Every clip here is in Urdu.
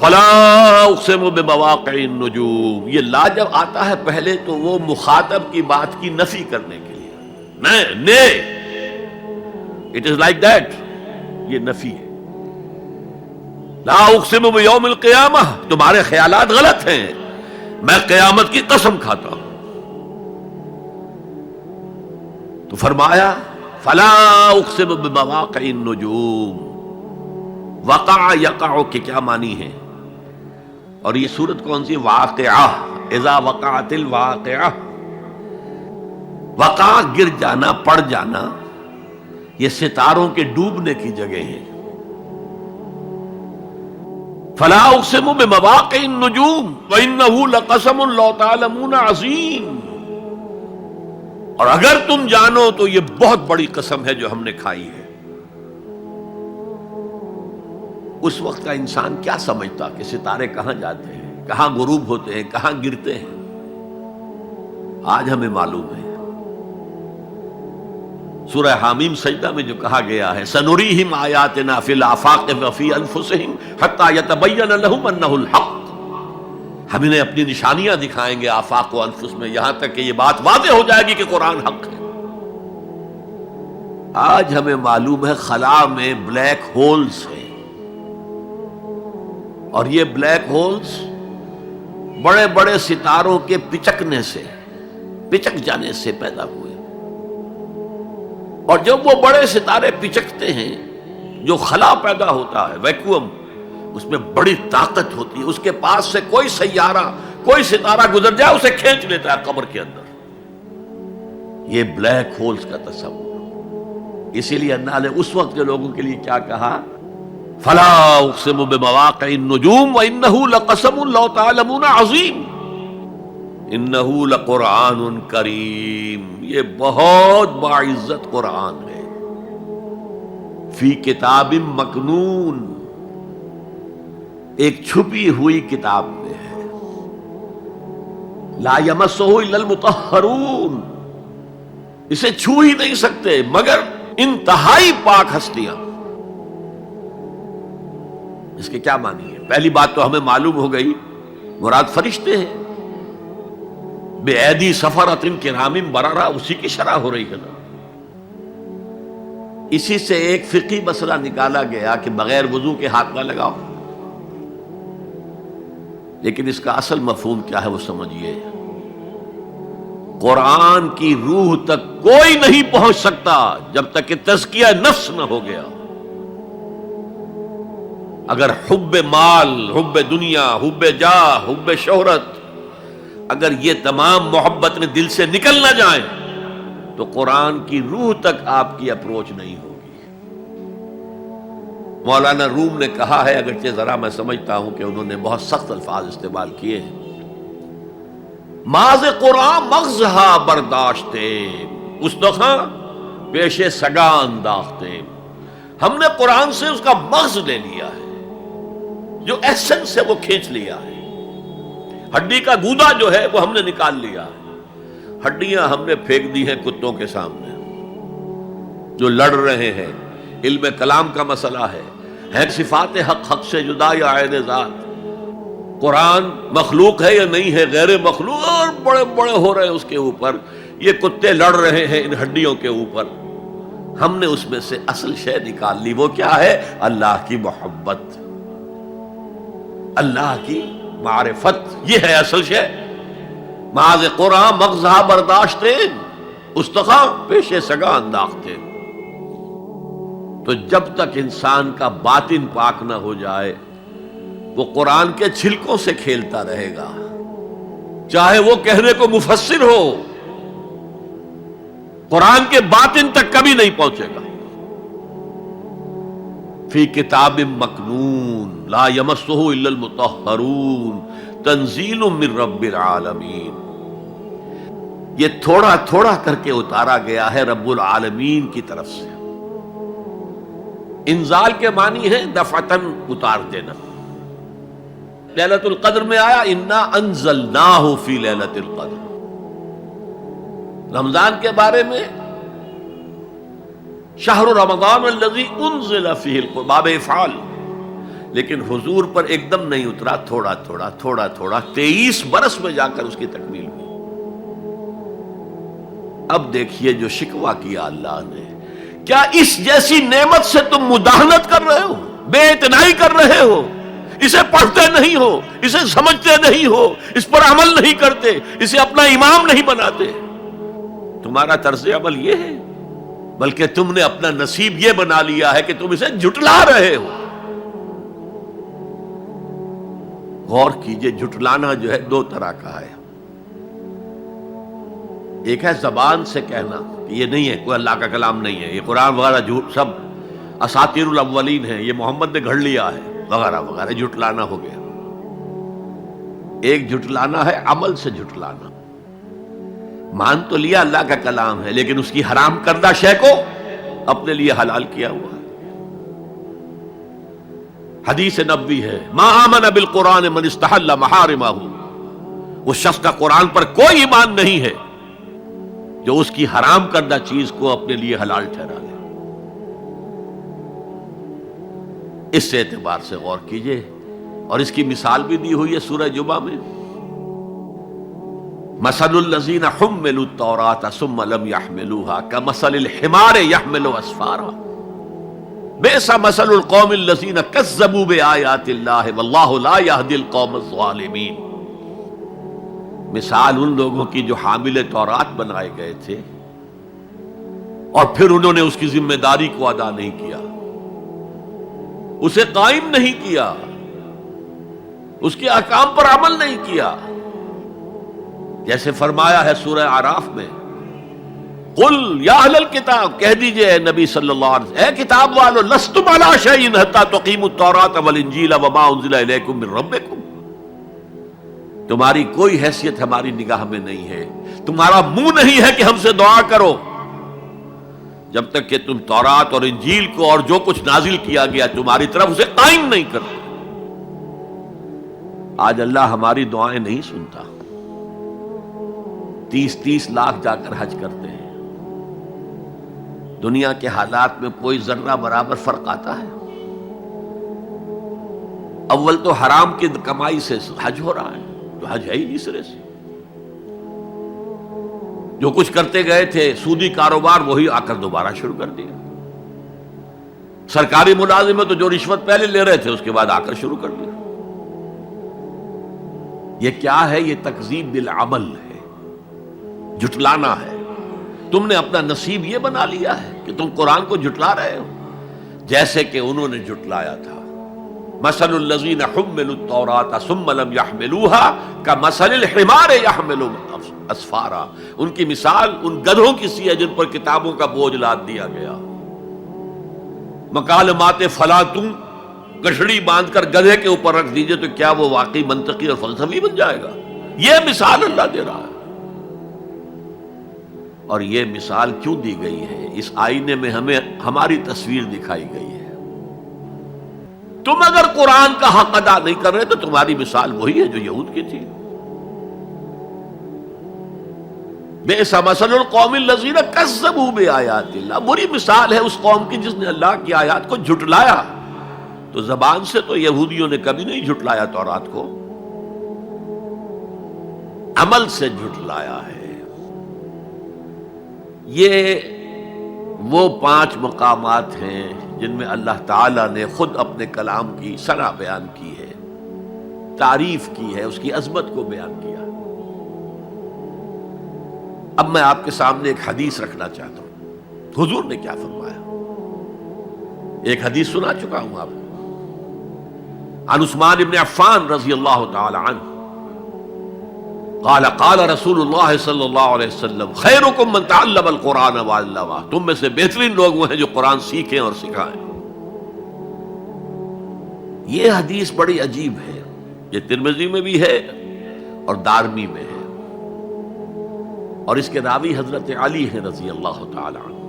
فلا اقسم بمواقع النجوم، یہ لا جب آتا ہے پہلے تو وہ مخاطب کی بات کی نفی کرنے کے لیے، نے اٹ از لائک دیٹ، یہ نفی ہے۔ لا اقسم بیوم القیامہ، تمہارے خیالات غلط ہیں، میں قیامت کی قسم کھاتا ہوں۔ تو فرمایا فلا اقسم بمواقع النجوم، وقع یقع کے کیا معنی ہے؟ اور یہ سورت کون سی؟ واقعہ، اذا وقعت الواقعہ، وقع گر جانا، پڑ جانا، یہ ستاروں کے ڈوبنے کی جگہ ہے۔ فلا اقسم بمواقع النجوم وانہ لقسم لو تعلمون عظیم، اور اگر تم جانو تو یہ بہت بڑی قسم ہے جو ہم نے کھائی ہے۔ اس وقت کا انسان کیا سمجھتا کہ ستارے کہاں جاتے ہیں، کہاں غروب ہوتے ہیں، کہاں گرتے ہیں؟ آج ہمیں معلوم ہے۔ سورہ حامیم سجدہ میں جو کہا گیا ہے سنریہم آیاتنا فی الآفاق وفی انفسہم حتی یتبین لہم انہ الحق، ہم انہیں اپنی نشانیاں دکھائیں گے آفاق و انفس میں، یہاں تک کہ یہ بات واضح ہو جائے گی کہ قرآن حق ہے۔ آج ہمیں معلوم ہے خلا میں بلیک ہولز ہیں، اور یہ بلیک ہولز بڑے بڑے ستاروں کے پچکنے سے، پچک جانے سے پیدا ہوئے، اور جب وہ بڑے ستارے پچکتے ہیں، جو خلا پیدا ہوتا ہے، ویکیوم، اس میں بڑی طاقت ہوتی ہے، اس کے پاس سے کوئی سیارہ، کوئی ستارہ گزر جائے اسے کھینچ لیتا ہے قبر کے اندر۔ یہ بلیک ہولز کا تصور، اسی لیے اللہ نے اس وقت کے لوگوں کے لیے کیا کہا؟ فلا اقسم بمواقع النجوم وانہ لقسم لو تعلمون عظیم، انہ لقرآن کریم، یہ بہت باعزت قرآن ہے، فی کتاب مکنون، ایک چھپی ہوئی کتاب میں ہے، لا یمسہ الا المطہرون، اسے چھو ہی نہیں سکتے مگر انتہائی پاک ہستیاں۔ اس کے کیا معنی ہے؟ پہلی بات تو ہمیں معلوم ہو گئی، مراد فرشتے ہیں، بے ایدی سفرۃ کرام بررہ، اسی کی شرح ہو رہی ہے نا۔ اسی سے ایک فقہی مسئلہ نکالا گیا کہ بغیر وضو کے ہاتھ نہ لگاؤ، لیکن اس کا اصل مفہوم کیا ہے وہ سمجھیے۔ قرآن کی روح تک کوئی نہیں پہنچ سکتا جب تک کہ تزکیہ نفس نہ ہو گیا۔ اگر حب مال، حب دنیا، حب جاہ، حب شہرت، اگر یہ تمام محبت میں دل سے نکل نہ جائیں تو قرآن کی روح تک آپ کی اپروچ نہیں ہوگی۔ مولانا روم نے کہا ہے، اگرچہ ذرا میں سمجھتا ہوں کہ انہوں نے بہت سخت الفاظ استعمال کیے ہیں، ماز قرآن مغزہا برداشتے استخاں پیش سگا انداختے، ہم نے قرآن سے اس کا مغز لے لیا ہے، جو ایسنس ہے وہ کھینچ لیا ہے، ہڈی کا گودا جو ہے وہ ہم نے نکال لیا ہے، ہڈیاں ہم نے پھینک دی ہیں کتوں کے سامنے جو لڑ رہے ہیں۔ علم کلام کا مسئلہ ہے صفات حق حق سے جدا یا عین ذات، قرآن مخلوق ہے یا نہیں ہے، غیر مخلوق، اور بڑے بڑے ہو رہے ہیں اس کے اوپر، یہ کتے لڑ رہے ہیں ان ہڈیوں کے اوپر۔ ہم نے اس میں سے اصل شے نکال لی، وہ کیا ہے؟ اللہ کی محبت، اللہ کی معرفت، یہ ہے اصل شے۔ ماذ قرآن مغزہ برداشتے استخاں پیش سگا انداختے۔ تو جب تک انسان کا باطن پاک نہ ہو جائے وہ قرآن کے چھلکوں سے کھیلتا رہے گا، چاہے وہ کہنے کو مفسر ہو، قرآن کے باطن تک کبھی نہیں پہنچے گا۔ فی کتاب مکنون لا یمسہ الا المطہرون تنزیل من رب العالمین، یہ تھوڑا تھوڑا کر کے اتارا گیا ہے رب العالمین کی طرف سے۔ انزال کے معنی ہے دفعتاً اتار دینا۔ لیلۃ القدر میں آیا انا انزلناہ فی لیلۃ القدر، رمضان کے بارے میں شہر رمضان الذی انزل فیہ القرآن، باب افعال، لیکن حضور پر ایک دم نہیں اترا، تھوڑا تھوڑا تھوڑا تھوڑا 23 برس میں جا کر اس کی تکمیل ہوئی۔ اب دیکھیے جو شکوہ کیا اللہ نے، کیا اس جیسی نعمت سے تم مداہنت کر رہے ہو، بے اعتنائی کر رہے ہو، اسے پڑھتے نہیں ہو، اسے سمجھتے نہیں ہو، اس پر عمل نہیں کرتے، اسے اپنا امام نہیں بناتے؟ تمہارا طرز عمل یہ ہے، بلکہ تم نے اپنا نصیب یہ بنا لیا ہے کہ تم اسے جھٹلا رہے ہو۔ غور کیجئے، جھٹلانا جو ہے دو طرح کا ہے۔ ایک ہے زبان سے کہنا کہ یہ نہیں ہے، کوئی اللہ کا کلام نہیں ہے، یہ قرآن وغیرہ جھوٹ، سب اساطیر الاولین ہیں، یہ محمد نے گھڑ لیا ہے وغیرہ وغیرہ، جھٹلانا ہو گیا۔ ایک جھٹلانا ہے عمل سے جھٹلانا، مان تو لیا اللہ کا کلام ہے لیکن اس کی حرام کردہ شے کو اپنے لیے حلال کیا ہوا ہے۔ حدیث نبوی ہے، ما آمن بالقرآن من استحل محارمہ، اس شخص کا قرآن پر کوئی ایمان نہیں ہے جو اس کی حرام کردہ چیز کو اپنے لیے حلال ٹھہرا لے۔ اس اعتبار سے غور کیجئے، اور اس کی مثال بھی دی ہوئی ہے سورہ جمعہ میں، مثل الذین حملوا التوراۃ ثم لم يحملوها كمثل الحمار يحمل اسفارا بئس مثل القوم الذین کذبوا بآیات اللہ واللہ لا يهدی القوم الظالمین۔ مثال ان لوگوں کی جو حامل تورات بنائے گئے تھے اور پھر انہوں نے اس کی ذمہ داری کو ادا نہیں کیا، اسے قائم نہیں کیا، اس کے احکام پر عمل نہیں کیا۔ جیسے فرمایا ہے سورہ اعراف میں، قل یا اہل الکتاب، کہہ دیجئے اے نبی صلی اللہ علیہ وسلم، اے کتاب والو، لستم علی شیء حتی تقیموا التوراۃ والانجیل وما انزل الیکم من ربکم، تمہاری کوئی حیثیت ہماری نگاہ میں نہیں ہے، تمہارا منہ نہیں ہے کہ ہم سے دعا کرو، جب تک کہ تم تورات اور انجیل کو اور جو کچھ نازل کیا گیا تمہاری طرف اسے قائم نہیں کرتے۔ آج اللہ ہماری دعائیں نہیں سنتا، 30 لاکھ جا کر حج کرتے ہیں، دنیا کے حالات میں کوئی ذرہ برابر فرق آتا ہے؟ اول تو حرام کی کمائی سے حج ہو رہا ہے، تو حج ہے ہی نہیں سرے سے۔ جو کچھ کرتے گئے تھے سودی کاروبار، وہی آ کر دوبارہ شروع کر دیا۔ سرکاری ملازمت تو جو رشوت پہلے لے رہے تھے اس کے بعد آ کر شروع کر دیا۔ یہ کیا ہے؟ یہ تکذیب بالعمل ہے، جھٹلانا ہے۔ تم نے اپنا نصیب یہ بنا لیا ہے کہ تم قرآن کو جھٹلا رہے ہو، جیسے کہ انہوں نے جھٹلایا تھا۔ مثل الذین حملوا التوراۃ ثم لم يحملوها كمثل الحمار يحمل اسفارا، ان کی مثال ان گدھوں کی سی ہے جن پر کتابوں کا بوجھ لاد دیا گیا۔ مکالمات فلاں تم گٹھڑی باندھ کر گدھے کے اوپر رکھ دیجئے تو کیا وہ واقعی منطقی اور فلسفی بن جائے گا؟ یہ مثال اللہ دے رہا ہے۔ اور یہ مثال کیوں دی گئی ہے؟ اس آئینے میں ہمیں ہماری تصویر دکھائی گئی ہے۔ تم اگر قرآن کا حق ادا نہیں کر رہے تو تمہاری مثال وہی ہے جو یہود کی تھی۔ بئس مثل القوم الذین کذبوا بآیات اللہ، بری مثال ہے اس قوم کی جس نے اللہ کی آیات کو جھٹلایا۔ تو زبان سے تو یہودیوں نے کبھی نہیں جھٹلایا تورات کو، عمل سے جھٹلایا ہے۔ یہ وہ 5 مقامات ہیں جن میں اللہ تعالیٰ نے خود اپنے کلام کی ثنا بیان کی ہے، تعریف کی ہے، اس کی عظمت کو بیان کیا۔ اب میں آپ کے سامنے ایک حدیث رکھنا چاہتا ہوں، حضور نے کیا فرمایا۔ ایک حدیث سنا چکا ہوں آپ کو، عن عثمان بن عفان رضی اللہ تعالی عنہ قال قال رسول اللہ صلی اللہ علیہ وسلم خیرکم من تعلم القرآن وعلمہ، تم میں سے بہترین لوگ وہ ہیں جو قرآن سیکھیں اور سکھائیں۔ یہ حدیث بڑی عجیب ہے، یہ ترمذی میں بھی ہے اور دارمی میں ہے، اور اس کے راوی حضرت علی ہیں رضی اللہ تعالی عنہ۔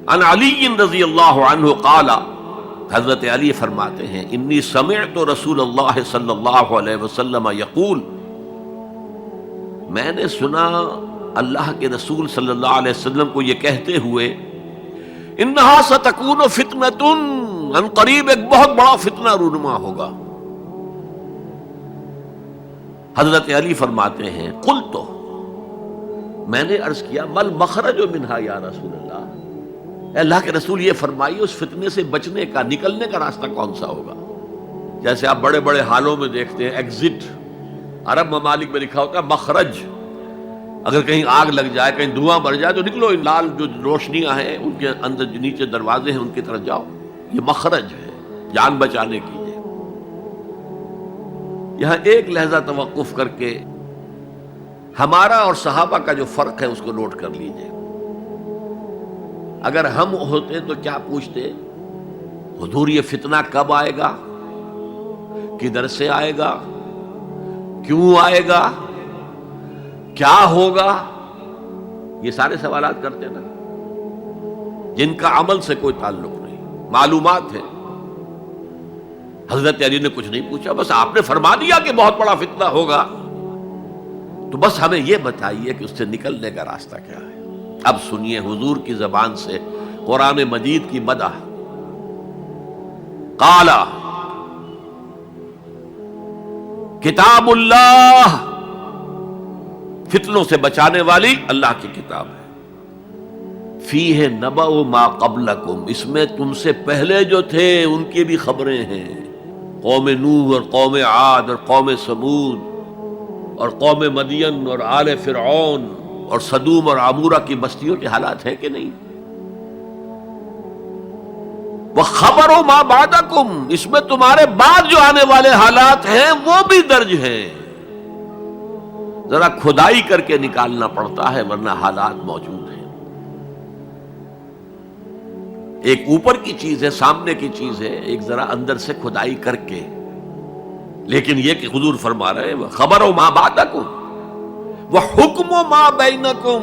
عن علی رضی اللہ عنہ قال، حضرت علی فرماتے ہیں انی سمعت رسول اللہ صلی اللہ علیہ وسلم یقول، میں نے سنا اللہ کے رسول صلی اللہ علیہ وسلم کو یہ کہتے ہوئے، انہا ستکون فتنۃ ان قریب ایک بہت بڑا فتنہ رونما ہوگا. حضرت علی فرماتے ہیں قلت، میں نے عرض کیا مل مخرج منہا یا رسول اللہ، اے اللہ کے رسول یہ فرمائیے اس فتنے سے بچنے کا، نکلنے کا راستہ کون سا ہوگا؟ جیسے آپ بڑے بڑے حالوں میں دیکھتے ہیں ایگزٹ، عرب ممالک میں لکھا ہوتا ہے مخرج، اگر کہیں آگ لگ جائے، کہیں دھواں بڑھ جائے تو نکلو، لال جو روشنیاں ہیں ان کے اندر جو نیچے دروازے ہیں ان کی طرف جاؤ، یہ مخرج ہے جان بچانے کی. یہاں ایک لحظہ توقف کر کے ہمارا اور صحابہ کا جو فرق ہے اس کو نوٹ کر لیجئے. اگر ہم ہوتے تو کیا پوچھتے؟ حضور یہ فتنہ کب آئے گا، کدھر سے آئے گا، کیوں آئے گا، کیا ہوگا؟ یہ سارے سوالات کرتے نا جن کا عمل سے کوئی تعلق نہیں، معلومات ہے. حضرت علی نے کچھ نہیں پوچھا، بس آپ نے فرما دیا کہ بہت بڑا فتنہ ہوگا، تو بس ہمیں یہ بتائیے کہ اس سے نکلنے کا راستہ کیا ہے. اب سنیے حضور کی زبان سے قرآن مجید کی مدح. قال کتاب اللہ، فتنوں سے بچانے والی اللہ کی کتاب ہے. فیہ نبأ ما قبلکم، اس میں تم سے پہلے جو تھے ان کی بھی خبریں ہیں. قوم نوح اور قوم عاد اور قوم سمود اور قوم مدین اور آل فرعون اور سدوم اور عمورہ کی بستیوں کے حالات ہیں کہ نہیں؟ وَخَبَرُ مَا بَعْدَكُمْ، اس میں تمہارے بعد جو آنے والے حالات ہیں وہ بھی درج ہیں. ذرا کھدائی کر کے نکالنا پڑتا ہے ورنہ حالات موجود ہیں. ایک اوپر کی چیز ہے، سامنے کی چیز ہے، ایک ذرا اندر سے کھدائی کر کے. لیکن یہ کہ حضور فرما رہے ہیں خبر و ما بعدکم وحکم ما بینکم،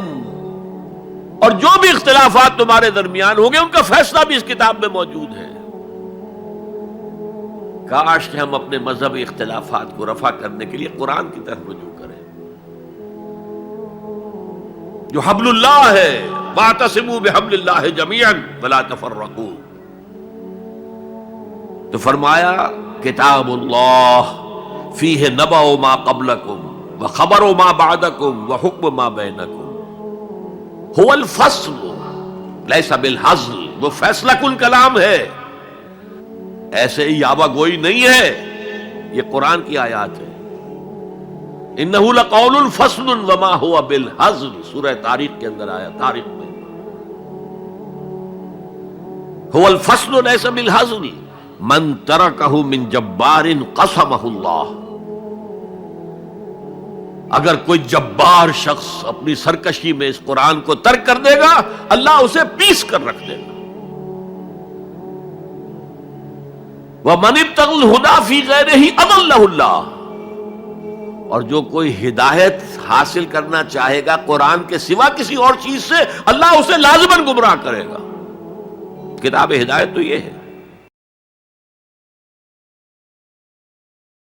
اور جو بھی اختلافات تمہارے درمیان ہوں گے ان کا فیصلہ بھی اس کتاب میں موجود ہے. کاش کہ ہم اپنے مذہبی اختلافات کو رفع کرنے کے لیے قرآن کی طرف رجوع کریں جو حبل اللہ ہے. واعتصموا بحبل اللہ جميعا ولا تفرقوا. تو فرمایا کتاب اللہ فیہ نبأ ما قبلکم وخبر ما بعدکم وحکم ما بینکم. هو الفصل لیس بالحزل، وہ فیصلہ کن کلام ہے، ایسے ہی یابہ گوئی نہیں ہے. یہ قرآن کی آیات ہے. انہ لقول فصل وما هو بالحزل، سورہ طارق کے اندر آیا، طارق میں. هو الفصل لیس بالحزل من ترکہ من جبار قسمہ اللہ. اگر کوئی جبار شخص اپنی سرکشی میں اس قرآن کو ترک کر دے گا اللہ اسے پیس کر رکھ دے گا. وَمَنِ ابْتَغَى الْهُدَى فِي غَيْرِهِ أَضَلَّهُ اللَّهُ، اور جو کوئی ہدایت حاصل کرنا چاہے گا قرآن کے سوا کسی اور چیز سے اللہ اسے لازماً گمراہ کرے گا. کتاب ہدایت تو یہ ہے.